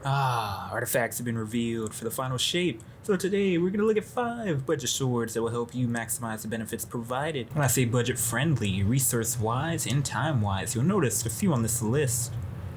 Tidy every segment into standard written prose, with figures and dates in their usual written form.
Artifacts have been revealed for the final shape. So today we're going to look at 5 budget swords that will help you maximize the benefits provided. When I say budget friendly, resource wise and time wise, you'll notice a few on this list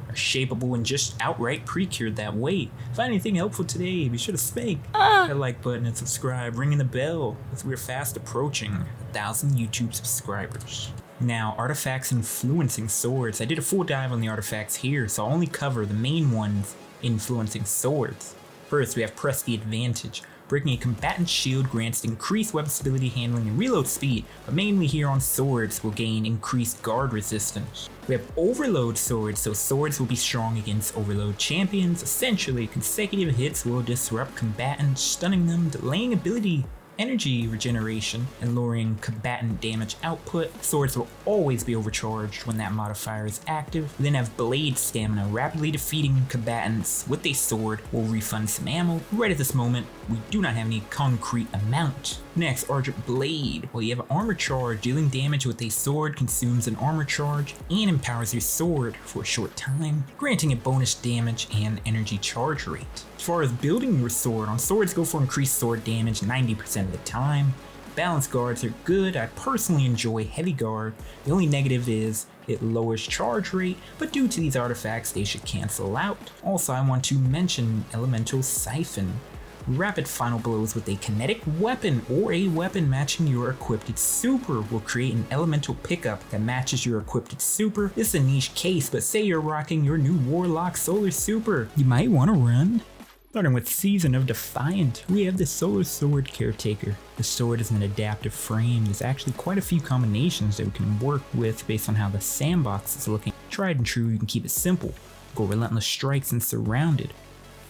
are shapeable and just outright pre-cured that way. Find anything helpful today, be sure to spank that like button and subscribe, ringing the bell as we're fast approaching 1,000 YouTube subscribers. Now, artifacts influencing swords. I did a full dive on the artifacts here, so I'll only cover the main ones influencing swords. First, we have Press the Advantage. Breaking a combatant's shield grants increased weapon stability, handling, and reload speed, but mainly here on swords will gain increased guard resistance. We have Overload swords, so swords will be strong against overload champions. Essentially, consecutive hits will disrupt combatants, stunning them, delaying ability energy regeneration, and lowering combatant damage output. Swords will always be overcharged when that modifier is active. We then have Blade Stamina. Rapidly defeating combatants with a sword will refund some ammo. Right at this moment, we do not have any concrete amount. Next, Argent Blade. Well, you have an armor charge. Dealing damage with a sword consumes an armor charge and empowers your sword for a short time, granting it bonus damage and energy charge rate. As far as building your sword, on swords go for increased sword damage 90% of the time. Balanced guards are good. I personally enjoy heavy guard. The only negative is it lowers charge rate, but due to these artifacts they should cancel out. Also, I want to mention Elemental Siphon. Rapid final blows with a kinetic weapon or a weapon matching your equipped super will create an elemental pickup that matches your equipped super. This is a niche case, but say you're rocking your new Warlock Solar Super, you might want to run. Starting with Season of Defiant, we have the Solar Sword Caretaker. The sword is an adaptive frame. There's actually quite a few combinations that we can work with based on how the sandbox is looking. Tried and true, you can keep it simple. Go Relentless Strikes and Surrounded.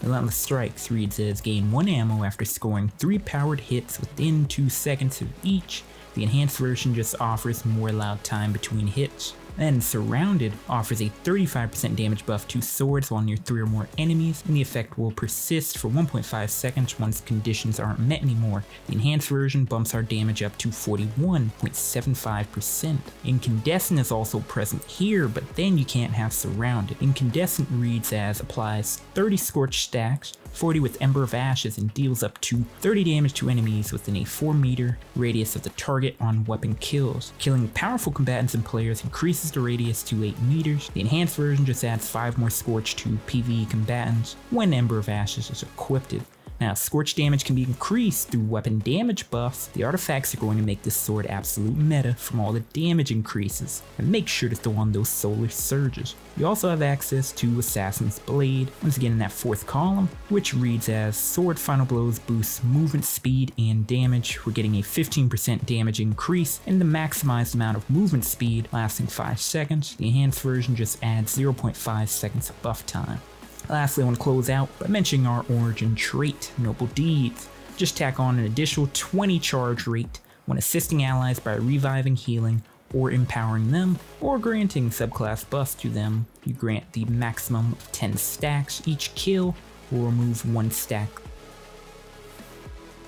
Relentless Strikes reads as gain 1 ammo after scoring 3 powered hits within 2 seconds of each. The enhanced version just offers more allowed time between hits. Then Surrounded offers a 35% damage buff to swords while near 3 or more enemies, and the effect will persist for 1.5 seconds once conditions aren't met anymore. The enhanced version bumps our damage up to 41.75%. Incandescent is also present here, but then you can't have Surrounded. Incandescent reads as applies 30 Scorched stacks, 40 with Ember of Ashes, and deals up to 30 damage to enemies within a 4 meter radius of the target on weapon kills. Killing powerful combatants and players increases the radius to 8 meters. The enhanced version just adds 5 more Scorch to PvE combatants when Ember of Ashes is equipped. Now, Scorch damage can be increased through weapon damage buffs. The artifacts are going to make this sword absolute meta from all the damage increases, and make sure to throw on those solar surges. You also have access to Assassin's Blade, once again in that 4th column, which reads as sword final blows boost movement speed and damage. We're getting a 15% damage increase and the maximized amount of movement speed lasting 5 seconds. The enhanced version just adds 0.5 seconds of buff time. Lastly, I want to close out by mentioning our origin trait, Noble Deeds. Just tack on an additional 20 charge rate when assisting allies by reviving, healing, or empowering them, or granting subclass buffs to them. You grant the maximum of 10 stacks each kill, or remove 1 stack.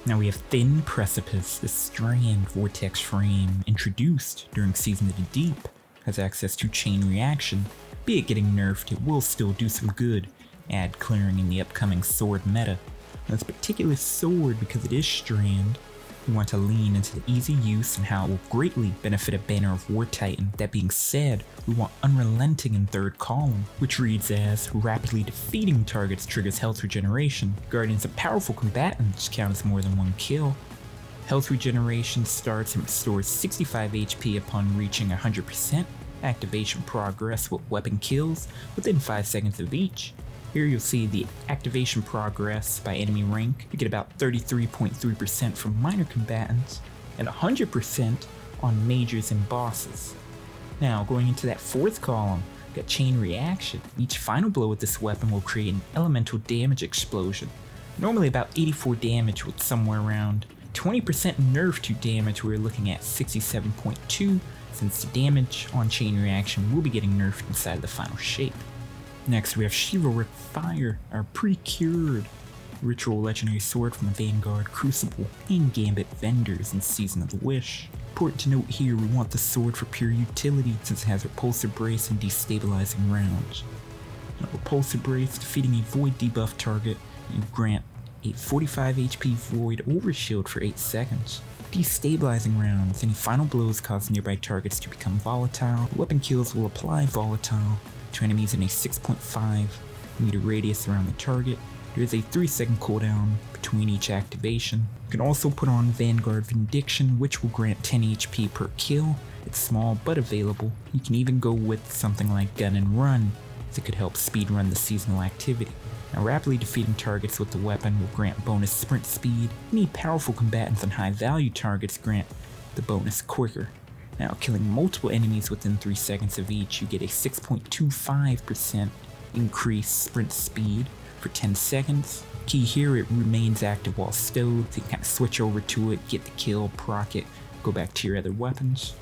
Now we have Thin Precipice, the strand vortex frame introduced during Season of the Deep. Has access to chain reaction. Be it getting nerfed, it will still do some good. Add clearing in the upcoming sword meta. Now this particular sword, because it is strand, we want to lean into the easy use and how it will greatly benefit a Banner of War Titan. That being said, we want Unrelenting in 3rd column, which reads as rapidly defeating targets triggers health regeneration. Guardians of powerful combatants count as more than 1 kill. Health regeneration starts and restores 65 HP upon reaching 100%. Activation progress with weapon kills within 5 seconds of each. Here you'll see the activation progress by enemy rank. You get about 33.3% from minor combatants and 100% on majors and bosses. Now going into that 4th column, we got chain reaction. Each final blow with this weapon will create an elemental damage explosion. Normally about 84 damage with somewhere around 20% nerf to damage. We're looking at 67.2 since the damage on chain reaction will be getting nerfed inside the final shape. Next we have Chivalric Fire, our pre-cured ritual legendary sword from the Vanguard, Crucible, and Gambit vendors in Season of the Wish. Important to note here, we want the sword for pure utility since it has repulsor brace and destabilizing rounds. Repulsor Brace, defeating a void debuff target, you grant a 45 HP void overshield for 8 seconds. Destabilizing rounds, any final blows cause nearby targets to become volatile. Weapon kills will apply volatile to enemies in a 6.5 meter radius around the target. There is a 3-second cooldown between each activation. You can also put on Vanguard Vindication, which will grant 10 HP per kill. It's small but available. You can even go with something like Gun and Run, as it could help speedrun the seasonal activity. Now, rapidly defeating targets with the weapon will grant bonus sprint speed. Any powerful combatants on high value targets grant the bonus quicker. Now, killing multiple enemies within 3 seconds of each, you get a 6.25% increased sprint speed for 10 seconds. Key here, it remains active while stowed, so you can kind of switch over to it, get the kill, proc it, go back to your other weapons.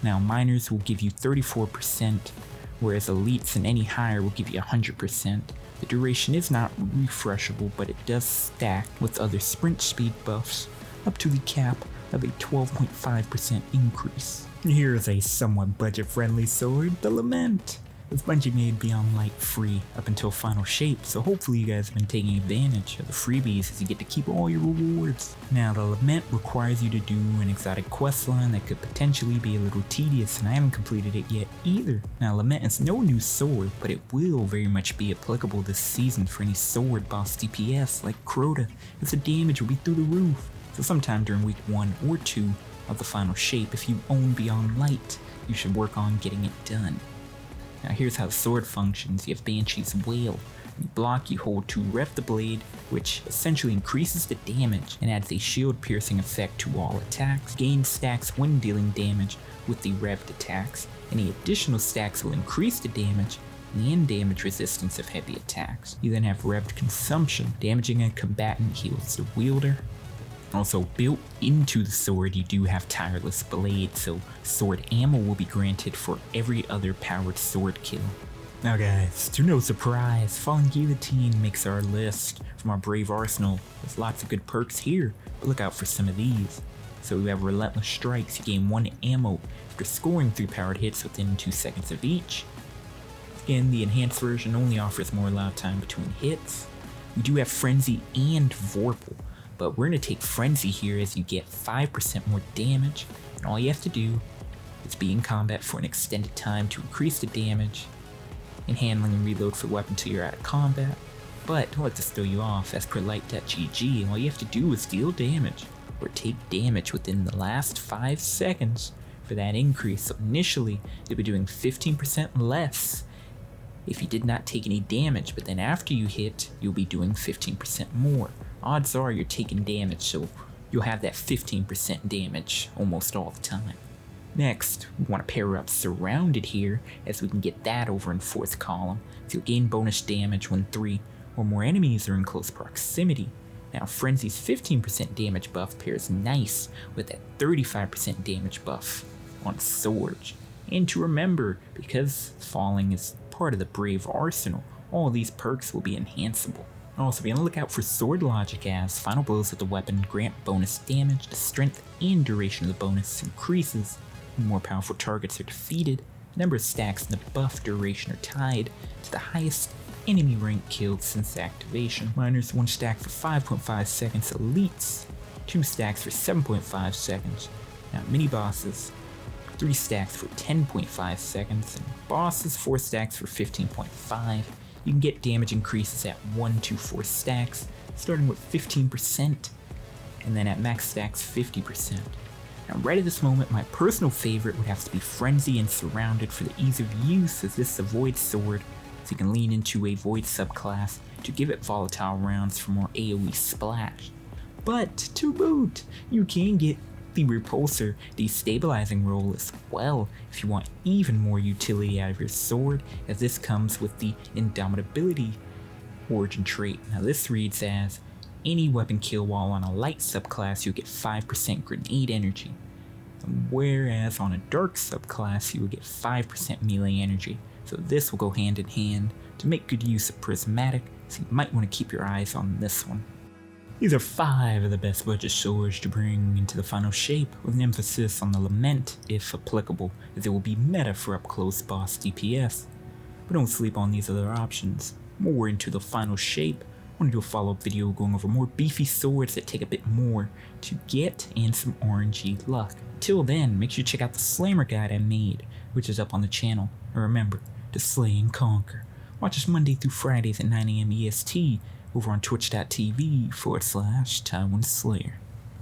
Now, minors will give you 34%, whereas elites and any higher will give you 100%. The duration is not refreshable, but it does stack with other sprint speed buffs, up to the cap of a 12.5% increase. Here is a somewhat budget-friendly sword, the Lament. This Bungie made Beyond Light free up until Final Shape, so hopefully you guys have been taking advantage of the freebies as you get to keep all your rewards. Now, the Lament requires you to do an exotic questline that could potentially be a little tedious, and I haven't completed it yet either. Now, Lament is no new sword, but it will very much be applicable this season for any sword boss DPS like Crota, as the damage will be through the roof. So sometime during week 1 or 2 of the Final Shape, if you own Beyond Light, you should work on getting it done. Now here's how the sword functions. You have Banshee's Wail. When you block, you hold to rev the blade, which essentially increases the damage and adds a shield piercing effect to all attacks. Gain stacks when dealing damage with the revved attacks. Any additional stacks will increase the damage and damage resistance of heavy attacks. You then have revved consumption. Damaging a combatant heals the wielder. Also, built into the sword, you do have Tireless Blade, so sword ammo will be granted for every other powered sword kill. Now guys, to no surprise, Fallen Guillotine makes our list from our Brave Arsenal. There's lots of good perks here, but look out for some of these. So we have Relentless Strikes. You gain 1 ammo after scoring 3 powered hits within 2 seconds of each. Again, the enhanced version only offers more allowed time between hits. We do have Frenzy and Vorpal, but we're going to take Frenzy here as you get 5% more damage, and all you have to do is be in combat for an extended time to increase the damage, and handling and reload for the weapon until you're out of combat. But don't let this throw you off. As per light.gg, all you have to do is deal damage, or take damage within the last 5 seconds for that increase. So initially, you'll be doing 15% less if you did not take any damage, but then after you hit, you'll be doing 15% more. Odds are you're taking damage, so you'll have that 15% damage almost all the time. Next, we want to pair up Surrounded here, as we can get that over in 4th column, so you'll gain bonus damage when 3 or more enemies are in close proximity. Now, Frenzy's 15% damage buff pairs nice with that 35% damage buff on Swords. And to remember, because Falling is part of the Brave Arsenal, all these perks will be enhanceable. Also, be on the lookout for sword logic, as final blows with the weapon grant bonus damage. The strength and duration of the bonus increases when more powerful targets are defeated. The number of stacks and the buff duration are tied to the highest enemy rank killed since activation. Minors 1 stack for 5.5 seconds, elites 2 stacks for 7.5 seconds. Now mini bosses 3 stacks for 10.5 seconds, and bosses 4 stacks for 15.5. You can get damage increases at 1 to 4 stacks, starting with 15%, and then at max stacks 50%. Now right at this moment, my personal favorite would have to be Frenzy and Surrounded for the ease of use, as this is a Void Sword, so you can lean into a Void subclass to give it volatile rounds for more AoE splash. But to boot, you can get the Repulsor destabilizing roll as well if you want even more utility out of your sword, as this comes with the Indomitability origin trait. Now this reads as, any weapon kill while on a light subclass you'll get 5% grenade energy, whereas on a dark subclass you will get 5% melee energy, so this will go hand in hand to make good use of Prismatic, so you might want to keep your eyes on this one. These are 5 of the best budget swords to bring into the Final Shape, with an emphasis on the Lament if applicable, as it will be meta for up close boss DPS. but don't sleep on these other options. More into the final shape, I want to do a follow-up video going over more beefy swords that take a bit more to get and some RNG luck. Till then, make sure you check out the Slammer guide I made, which is up on the channel. And remember to slay and conquer. Watch us Monday through Fridays at 9 AM EST over on twitch.tv/Ty1slayer.